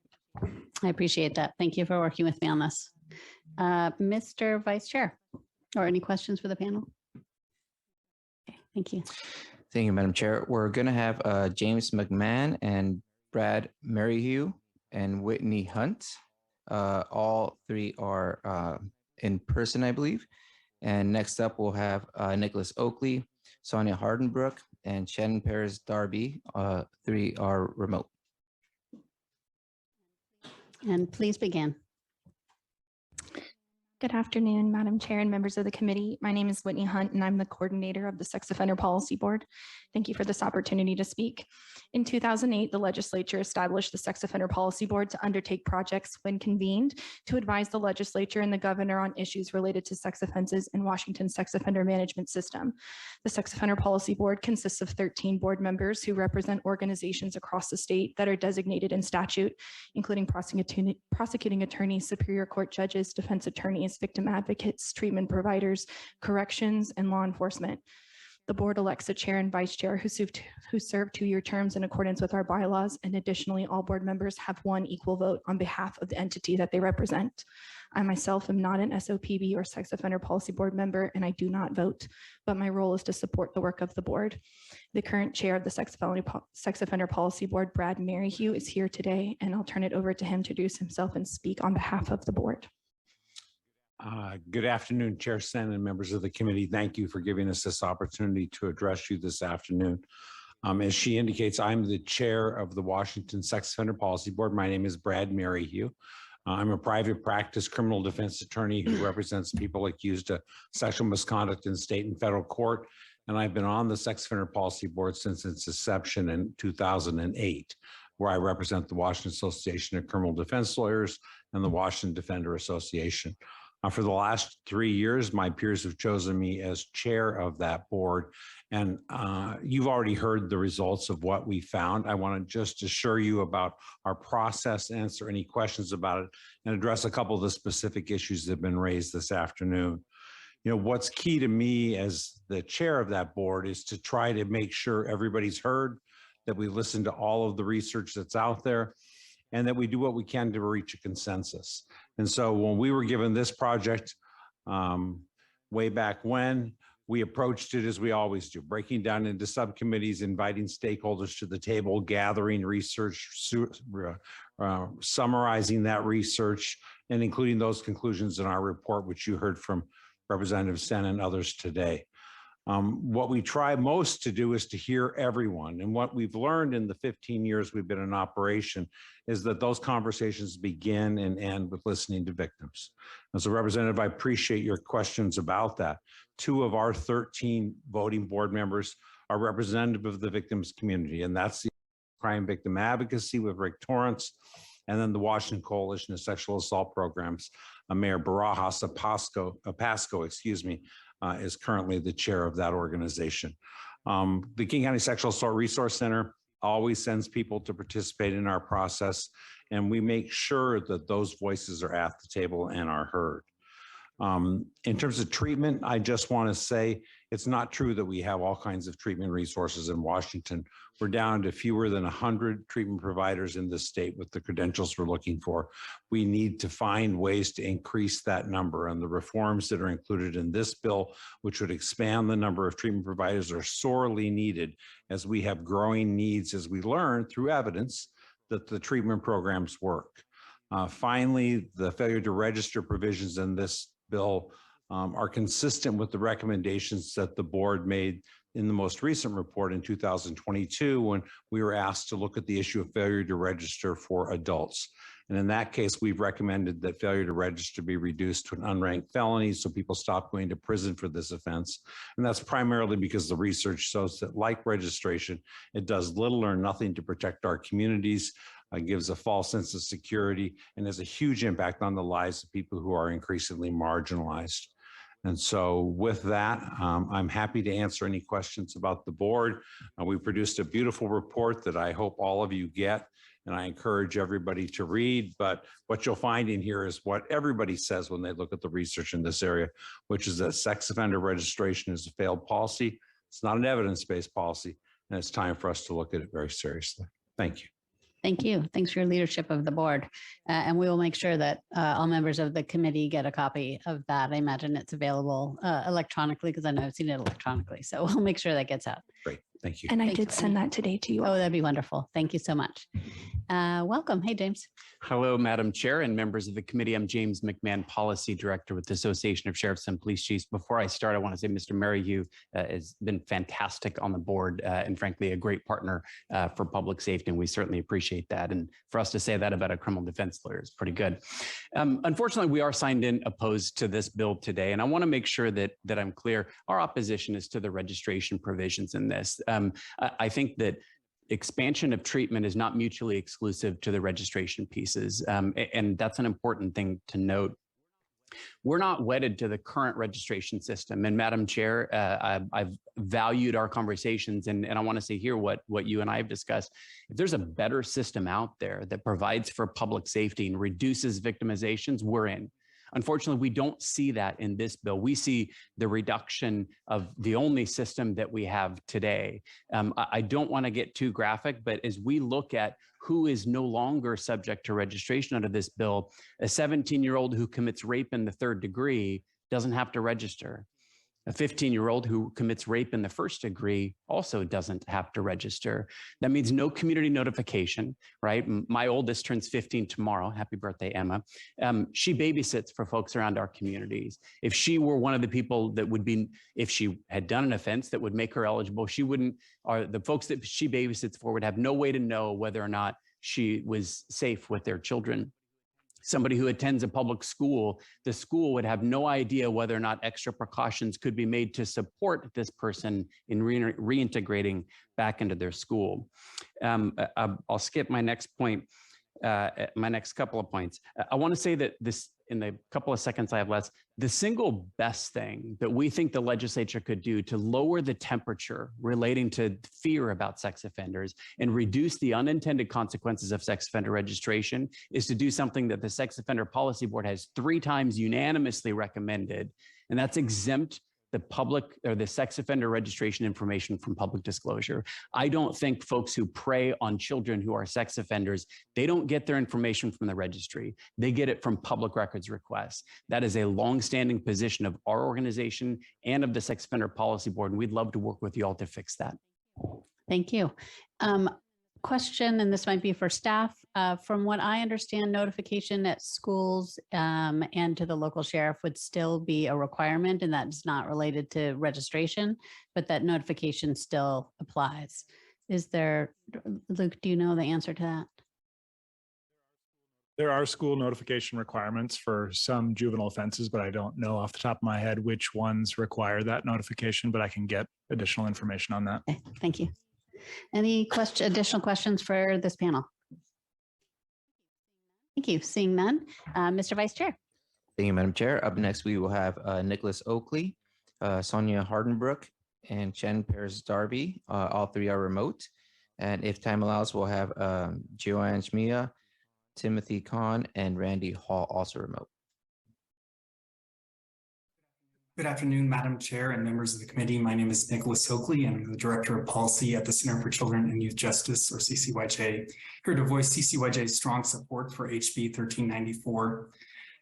I appreciate that. Thank you for working with me on this. Mr. Vice Chair, or any questions for the panel? Okay, thank you. Thank you, Madam Chair. We're going to have James McMahon and Brad Merrihew and Whitney Hunt. All three are in person, I believe. And next up, we'll have Nicholas Oakley, Sonia Hardenbrook, and Shannon Perez Darby. Three are remote. And please begin. Good afternoon, Madam Chair and members of the committee. My name is Whitney Hunt, and I'm the coordinator of the Sex Offender Policy Board. Thank you for this opportunity to speak. In 2008, the legislature established the Sex Offender Policy Board to undertake projects when convened to advise the legislature and the governor on issues related to sex offenses in Washington's sex offender management system. The Sex Offender Policy Board consists of 13 board members who represent organizations across the state that are designated in statute, including prosecuting attorneys, superior court judges, defense attorneys, victim advocates, treatment providers, corrections, and law enforcement. The board elects a chair and vice chair who serve 2-year terms in accordance with our bylaws, and additionally, all board members have one equal vote on behalf of the entity that they represent. I myself am not an SOPB or Sex Offender Policy Board member, and I do not vote, but my role is to support the work of the board. The current chair of the Sex Offender Policy Board, Brad Merrihew, is here today, and I'll turn it over to him to introduce himself and speak on behalf of the board. Good afternoon, Chair Sen and members of the committee. Thank you for giving us this opportunity to address you this afternoon. As she indicates, I'm the chair of the Washington Sex Offender Policy Board. My name is Brad Maryhugh. I'm a private practice criminal defense attorney who represents people accused of sexual misconduct in state and federal court. And I've been on the Sex Offender Policy Board since its inception in 2008, where I represent the Washington Association of Criminal Defense Lawyers and the Washington Defender Association. For the last 3 years, my peers have chosen me as chair of that board. And you've already heard the results of what we found. I want to just assure you about our process, answer any questions about it, and address a couple of the specific issues that have been raised this afternoon. You know, what's key to me as the chair of that board is to try to make sure everybody's heard, that we listen to all of the research that's out there, and that we do what we can to reach a consensus. And so when we were given this project way back when, we approached it as we always do, breaking down into subcommittees, inviting stakeholders to the table, gathering research, summarizing that research, and including those conclusions in our report, which you heard from Representative Sen and others today. What we try most to do is to hear everyone. And what we've learned in the 15 years we've been in operation is that those conversations begin and end with listening to victims. As a representative, I appreciate your questions about that. 2 of our 13 voting board members are representative of the victims community, and that's the Crime Victim Advocacy with Rick Torrance, and then the Washington Coalition of Sexual Assault Programs. Mayor Barajas Pasco, is currently the chair of that organization. The King County Sexual Assault Resource Center always sends people to participate in our process, and we make sure that those voices are at the table and are heard. In terms of treatment, I just want to say it's not true that we have all kinds of treatment resources in Washington. We're down to fewer than 100 treatment providers in the state with the credentials we're looking for. We need to find ways to increase that number, and the reforms that are included in this bill, which would expand the number of treatment providers, are sorely needed as we have growing needs as we learn through evidence that the treatment programs work. Finally, the failure to register provisions in this bill are consistent with the recommendations that the board made in the most recent report in 2022, when we were asked to look at the issue of failure to register for adults. And in that case, we've recommended that failure to register be reduced to an unranked felony so people stop going to prison for this offense. And that's primarily because the research shows that, like registration, it does little or nothing to protect our communities, gives a false sense of security, and has a huge impact on the lives of people who are increasingly marginalized. And so with that, I'm happy to answer any questions about the board. We produced a beautiful report that I hope all of you get, and I encourage everybody to read. But what you'll find in here is what everybody says when they look at the research in this area, which is that sex offender registration is a failed policy. It's not an evidence-based policy, and it's time for us to look at it very seriously. Thank you. Thank you. Thanks for your leadership of the board. And we will make sure that all members of the committee get a copy of that. I imagine it's available electronically, because I know I've seen it electronically. So we'll make sure that gets out. Great. Thank you. And I Thanks, did send that today to you. Oh, that'd be wonderful. Thank you so much. Welcome. Hey, James. Hello, Madam Chair and members of the committee. I'm James McMahon, Policy Director with the Association of Sheriffs and Police Chiefs. Before I start, I want to say Mr. Maryhugh has been fantastic on the board and frankly, a great partner for public safety. And we certainly appreciate that. And for us to say that about a criminal defense lawyer is pretty good. Unfortunately, we are signed in opposed to this bill today. And I want to make sure that I'm clear. Our opposition is to the registration provisions in this. I think that expansion of treatment is not mutually exclusive to the registration pieces. And that's an important thing to note. We're not wedded to the current registration system. And Madam Chair, I've valued our conversations, and I want to say here what you and I have discussed. If there's a better system out there that provides for public safety and reduces victimizations, we're in. Unfortunately, we don't see that in this bill. We see the reduction of the only system that we have today. I don't want to get too graphic, but as we look at who is no longer subject to registration under this bill, a 17-year-old who commits rape in the 3rd degree doesn't have to register. A 15-year-old who commits rape in the first degree also doesn't have to register. That means no community notification, right? My oldest turns 15 tomorrow. Happy birthday, Emma. She babysits for folks around our communities. If she were one of the people that would be, if she had done an offense that would make her eligible, she wouldn't, or the folks that she babysits for would have no way to know whether or not she was safe with their children. Somebody who attends a public school, the school would have no idea whether or not extra precautions could be made to support this person in reintegrating back into their school. I'll skip my next point, my next couple of points. I want to say that this, in the couple of seconds I have left, the single best thing that we think the legislature could do to lower the temperature relating to fear about sex offenders and reduce the unintended consequences of sex offender registration is to do something that the Sex Offender Policy Board has 3 times unanimously recommended, and that's exempt the public or the sex offender registration information from public disclosure. I don't think folks who prey on children who are sex offenders, they don't get their information from the registry. They get it from public records requests. That is a longstanding position of our organization and of the Sex Offender Policy Board, and we'd love to work with you all to fix that. Thank you. Question, and this might be for staff. From what I understand, notification at schools and to the local sheriff would still be a requirement, and that's not related to registration, but that notification still applies. Is there, Luke, do you know the answer to that? There are school notification requirements for some juvenile offenses, but I don't know off the top of my head which ones require that notification, but I can get additional information on that. Okay, thank you. Any additional questions for this panel? Thank you. Seeing none, Mr. Vice Chair. Thank you, Madam Chair. Up next, we will have Nicholas Oakley, Sonia Hardenbrook, and Shannon Paris Darby. All 3 are remote. And if time allows, we'll have Joanne Shmia, Timothy Kahn, and Randy Hall also remote. Good afternoon, Madam Chair and members of the committee. My name is Nicholas Oakley, and I'm the Director of Policy at the Center for Children and Youth Justice, or CCYJ, here to voice CCYJ's strong support for HB 1394.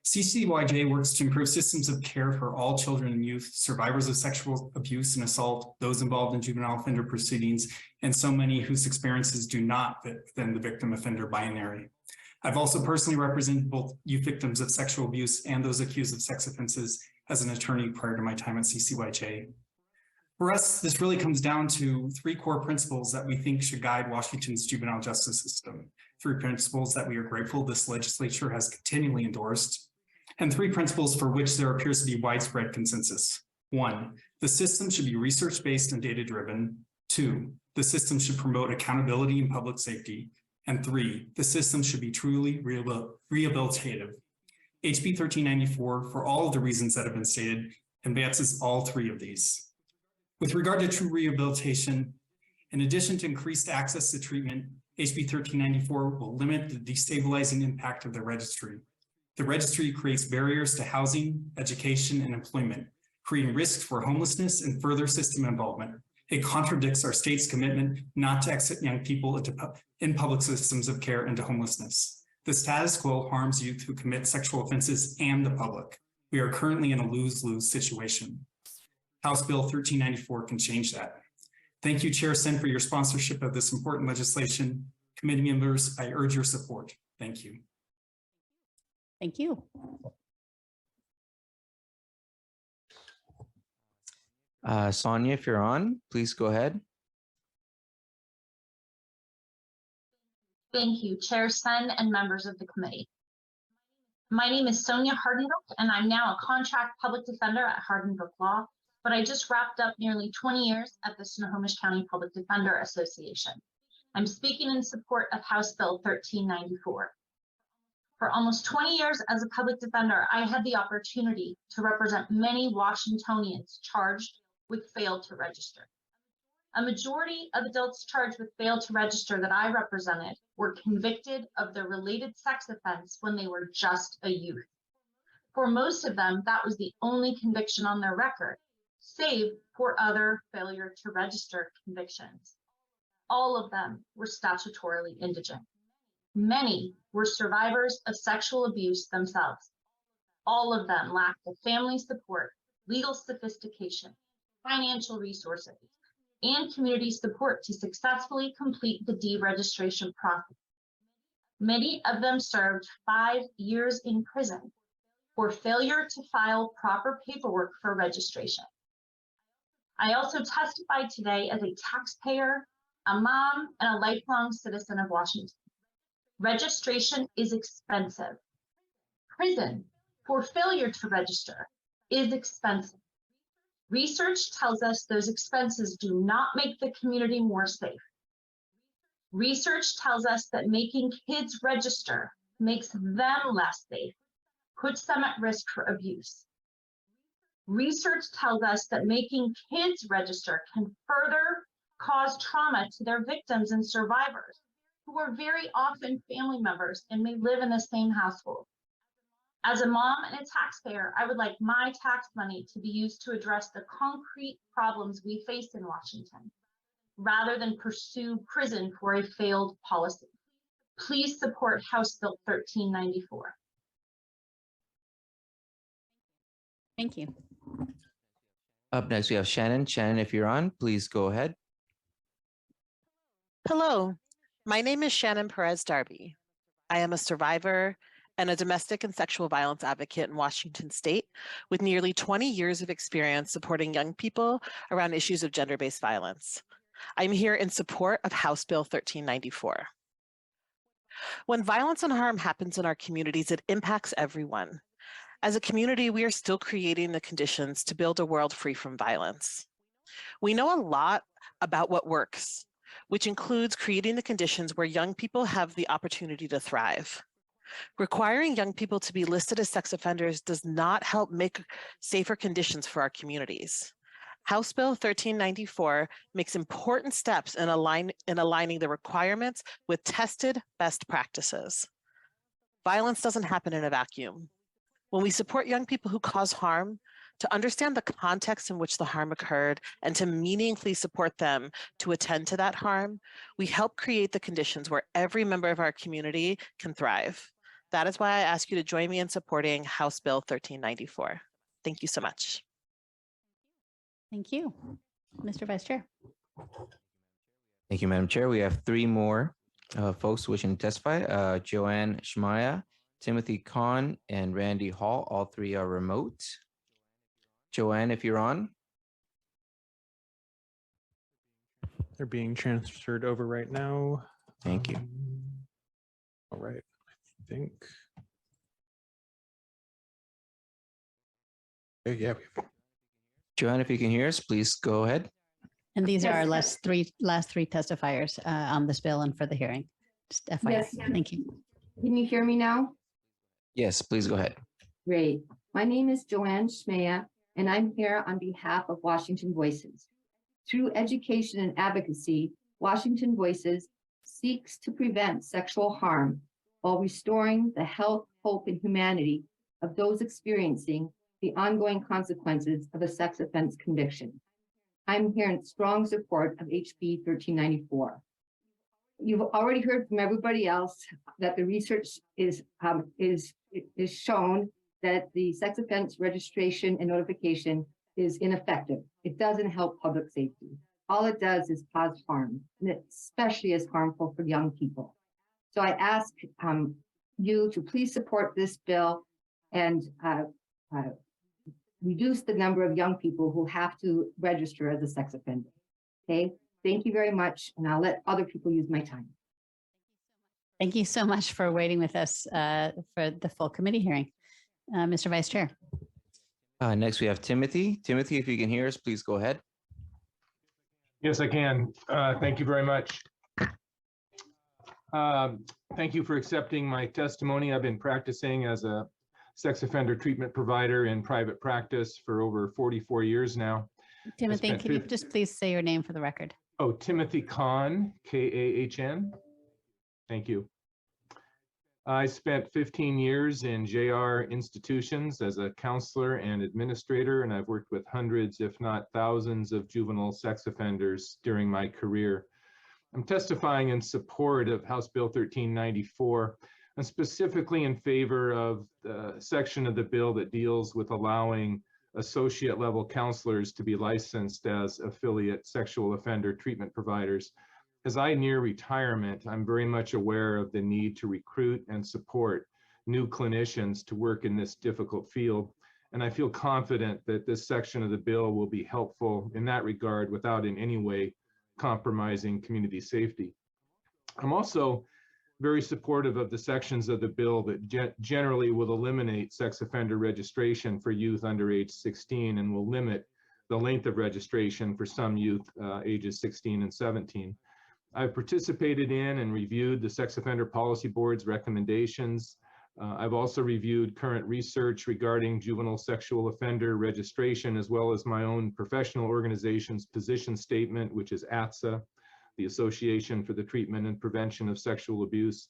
CCYJ works to improve systems of care for all children and youth, survivors of sexual abuse and assault, those involved in juvenile offender proceedings, and so many whose experiences do not fit within the victim-offender binary. I've also personally represented both youth victims of sexual abuse and those accused of sex offenses as an attorney prior to my time at CCYJ. For us, this really comes down to 3 core principles that we think should guide Washington's juvenile justice system. 3 principles that we are grateful this legislature has continually endorsed, and 3 principles for which there appears to be widespread consensus. 1, the system should be research-based and data-driven. 2, the system should promote accountability and public safety. And 3, the system should be truly rehabilitative. HB 1394, for all of the reasons that have been stated, advances all 3 of these. With regard to true rehabilitation, in addition to increased access to treatment, HB 1394 will limit the destabilizing impact of the registry. The registry creates barriers to housing, education, and employment, creating risks for homelessness and further system involvement. It contradicts our state's commitment not to exit young people in public systems of care into homelessness. The status quo harms youth who commit sexual offenses and the public. We are currently in a lose-lose situation. House Bill 1394 can change that. Thank you, Chair Sen, for your sponsorship of this important legislation. Committee members, I urge your support. Thank you. Thank you. Sonia, if you're on, please go ahead. Thank you, Chair Sen and members of the committee. My name is Sonia Hardenbrook, and I'm now a contract public defender at Hardenbrook Law, but I just wrapped up nearly 20 years at the Snohomish County Public Defender Association. I'm speaking in support of House Bill 1394. For almost 20 years as a public defender, I had the opportunity to represent many Washingtonians charged with failed to register. A majority of adults charged with failed to register that I represented were convicted of their related sex offense when they were just a youth. For most of them, that was the only conviction on their record, save for other failure to register convictions. All of them were statutorily indigent. Many were survivors of sexual abuse themselves. All of them lacked the family support, legal sophistication, financial resources, and community support to successfully complete the deregistration process. Many of them served 5 years in prison for failure to file proper paperwork for registration. I also testified today as a taxpayer, a mom, and a lifelong citizen of Washington. Registration is expensive. Prison for failure to register is expensive. Research tells us those expenses do not make the community more safe. Research tells us that making kids register makes them less safe, puts them at risk for abuse. Research tells us that making kids register can further cause trauma to their victims and survivors, who are very often family members and may live in the same household. As a mom and a taxpayer, I would like my tax money to be used to address the concrete problems we face in Washington, rather than pursue prison for a failed policy. Please support House Bill 1394. Thank you. Up next, we have Shannon. Shannon, if you're on, please go ahead. Hello, my name is Shannon Perez Darby. I am a survivor and a domestic and sexual violence advocate in Washington State with nearly 20 years of experience supporting young people around issues of gender-based violence. I'm here in support of House Bill 1394. When violence and harm happens in our communities, it impacts everyone. As a community, we are still creating the conditions to build a world free from violence. We know a lot about what works, which includes creating the conditions where young people have the opportunity to thrive. Requiring young people to be listed as sex offenders does not help make safer conditions for our communities. House Bill 1394 makes important steps in aligning the requirements with tested best practices. Violence doesn't happen in a vacuum. When we support young people who cause harm, to understand the context in which the harm occurred and to meaningfully support them to attend to that harm, we help create the conditions where every member of our community can thrive. That is why I ask you to join me in supporting House Bill 1394. Thank you so much. Thank you. Mr. Vice Chair. Thank you, Madam Chair. We have 3 more folks wishing to testify. Joanne Shmaya, Timothy Kahn, and Randy Hall. All 3 are remote. Joanne, if you're on. They're being transferred over right now. Thank you. All right, I think. Yeah. Joanne, if you can hear us, please go ahead. And these are our Yes. last three testifiers on this bill and for the hearing. Just FYI. Yes. Thank you. Can you hear me now? Yes, please go ahead. Great. My name is Joanne Shmaya, and I'm here on behalf of Washington Voices. Through education and advocacy, Washington Voices seeks to prevent sexual harm while restoring the health, hope, and humanity of those experiencing the ongoing consequences of a sex offense conviction. I'm here in strong support of HB 1394. You've already heard from everybody else that the research is shown that the sex offense registration and notification is ineffective. It doesn't help public safety. All it does is cause harm, and it especially is harmful for young people. So I ask you to please support this bill and reduce the number of young people who have to register as a sex offender. Okay, thank you very much, and I'll let other people use my time. Thank you so much for waiting with us for the full committee hearing. Mr. Vice Chair. Next, we have Timothy. Timothy, if you can hear us, please go ahead. Yes, I can. Thank you very much. Thank you for accepting my testimony. I've been practicing as a sex offender treatment provider in private practice for over 44 years now. Timothy, can you just please say your name for the record? Oh, Timothy Kahn, K-A-H-N. Thank you. I spent 15 years in JR institutions as a counselor and administrator, and I've worked with hundreds, if not thousands, of juvenile sex offenders during my career. I'm testifying in support of House Bill 1394, and specifically in favor of the section of the bill that deals with allowing associate level counselors to be licensed as affiliate sexual offender treatment providers. As I near retirement, I'm very much aware of the need to recruit and support new clinicians to work in this difficult field. And I feel confident that this section of the bill will be helpful in that regard without in any way compromising community safety. I'm also very supportive of the sections of the bill that generally will eliminate sex offender registration for youth under age 16 and will limit the length of registration for some youth ages 16 and 17. I've participated in and reviewed the Sex Offender Policy Board's recommendations. I've also reviewed current research regarding juvenile sexual offender registration, as well as my own professional organization's position statement, which is ATSA, the Association for the Treatment and Prevention of Sexual Abuse.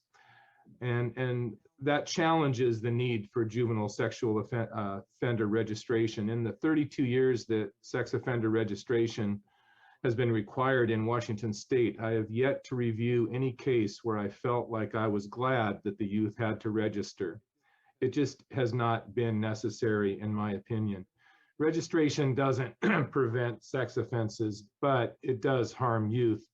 And that challenges the need for juvenile sexual offender registration. In the 32 years that sex offender registration has been required in Washington state, I have yet to review any case where I felt like I was glad that the youth had to register. It just has not been necessary, in my opinion. Registration doesn't prevent sex offenses, but it does harm youth,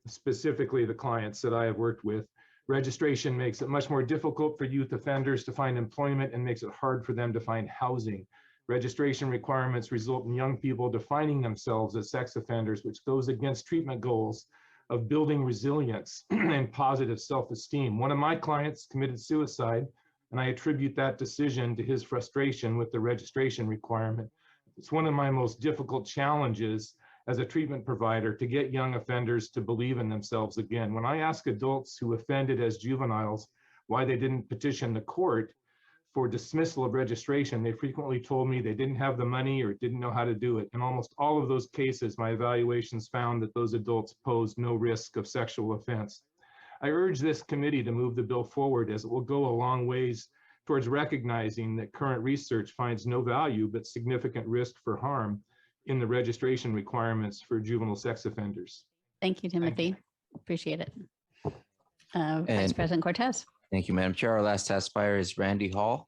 specifically the clients that I have worked with. Registration makes it much more difficult for youth offenders to find employment and makes it hard for them to find housing. Registration requirements result in young people defining themselves as sex offenders, which goes against treatment goals of building resilience and positive self-esteem. One of my clients committed suicide, and I attribute that decision to his frustration with the registration requirement. It's one of my most difficult challenges as a treatment provider to get young offenders to believe in themselves again. When I ask adults who offended as juveniles why they didn't petition the court for dismissal of registration, they frequently told me they didn't have the money or didn't know how to do it. In almost all of those cases, my evaluations found that those adults posed no risk of sexual offense. I urge this committee to move the bill forward, as it will go a long ways towards recognizing that current research finds no value but significant risk for harm in the registration requirements for juvenile sex offenders. Thank you, Timothy. Appreciate it. Vice President Cortez. Thank you, Madam Chair. Our last testifier is Randy Hall.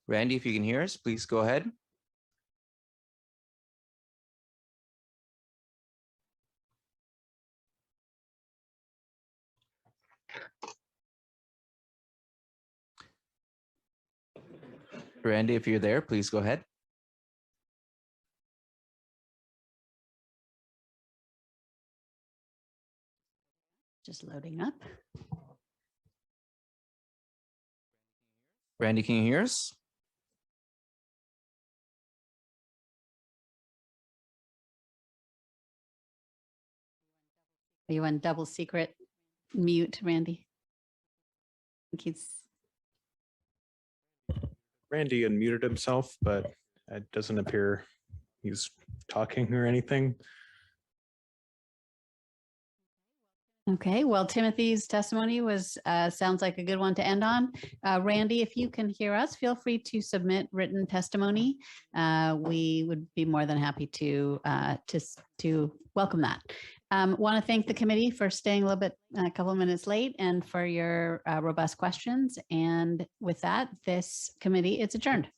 Randy, if you can hear us, please go ahead. Randy, if you're there, please go ahead. Just loading up. Randy, can you hear us? Are you on double secret mute, Randy? I think he's. Randy unmuted himself, but it doesn't appear he's talking or anything. Okay, well, Timothy's testimony was sounds like a good one to end on. Randy, if you can hear us, feel free to submit written testimony. We would be more than happy to welcome that. Want to thank the committee for staying a couple of minutes late and for your robust questions. And with that, this committee is adjourned.